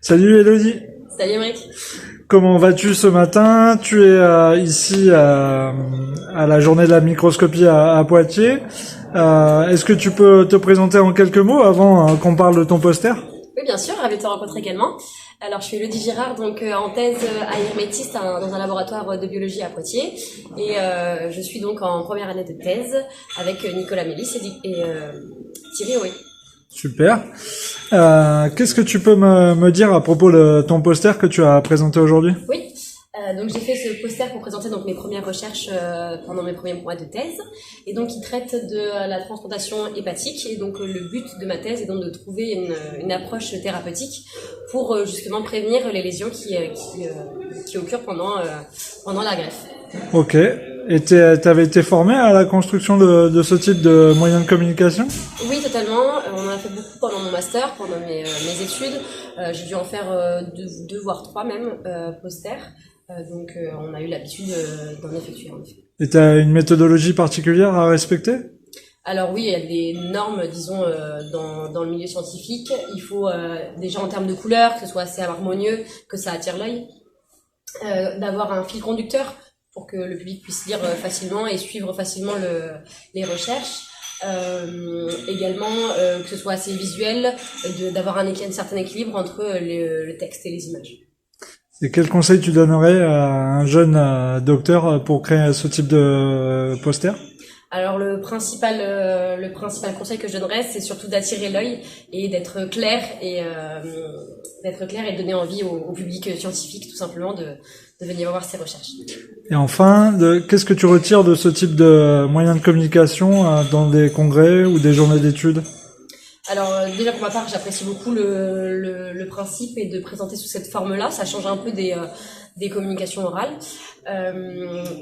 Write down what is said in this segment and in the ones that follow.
Salut Elodie, Salut Emric. comment vas-tu ce matin? Tu es ici à la journée de la microscopie à Poitiers. Est-ce que tu peux te présenter en quelques mots avant qu'on parle de ton poster? Oui, bien sûr, ravi de te rencontrer également. Alors, je suis Elodie Girard, donc en thèse à hermétiste dans un laboratoire de biologie à Poitiers. Et je suis donc en première année de thèse avec Nicolas Mélis et Thierry Oé. Super. Qu'est-ce que tu peux me dire à propos de ton poster que tu as présenté aujourd'hui? Oui, donc j'ai fait ce poster pour présenter donc mes premières recherches pendant mes premiers mois de thèse, et donc il traite de la transplantation hépatique. Et donc le but de ma thèse est donc de trouver une approche thérapeutique pour justement prévenir les lésions qui occurrent pendant la greffe. Ok. Et t'avais été formé à la construction de ce type de moyens de communication? Oui, totalement. On en a fait beaucoup pendant mon master, pendant mes études. J'ai dû en faire deux voire trois même posters. Donc on a eu l'habitude d'en effectuer en effet. Et t'as une méthodologie particulière à respecter? Alors oui, il y a des normes, disons, dans le milieu scientifique. Il faut déjà en termes de couleur, que ce soit assez harmonieux, que ça attire l'œil, d'avoir un fil conducteur pour que le public puisse lire facilement et suivre facilement les recherches. Également que ce soit assez visuel, d'avoir un certain équilibre entre le texte et les images. Et quel conseil tu donnerais à un jeune docteur pour créer ce type de poster? Alors le principal conseil que je donnerais, c'est surtout d'attirer l'œil et d'être clair et de donner envie au public scientifique tout simplement de venir voir ces recherches. Et enfin, qu'est-ce que tu retires de ce type de moyens de communication dans des congrès ou des journées d'études? Alors déjà pour ma part, j'apprécie beaucoup le principe et de présenter sous cette forme-là. Ça change un peu des communications orales.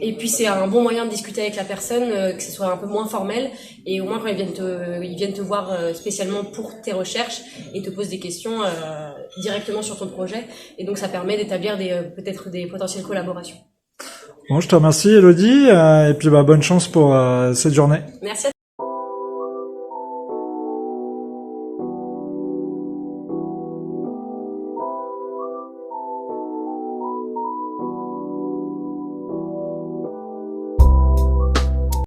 Et puis c'est un bon moyen de discuter avec la personne, que ce soit un peu moins formel, et au moins quand ils viennent te voir spécialement pour tes recherches et te posent des questions directement sur ton projet. Et donc ça permet d'établir peut-être des potentielles collaborations. Bon, je te remercie Elodie, et puis bonne chance pour cette journée. Merci à toi.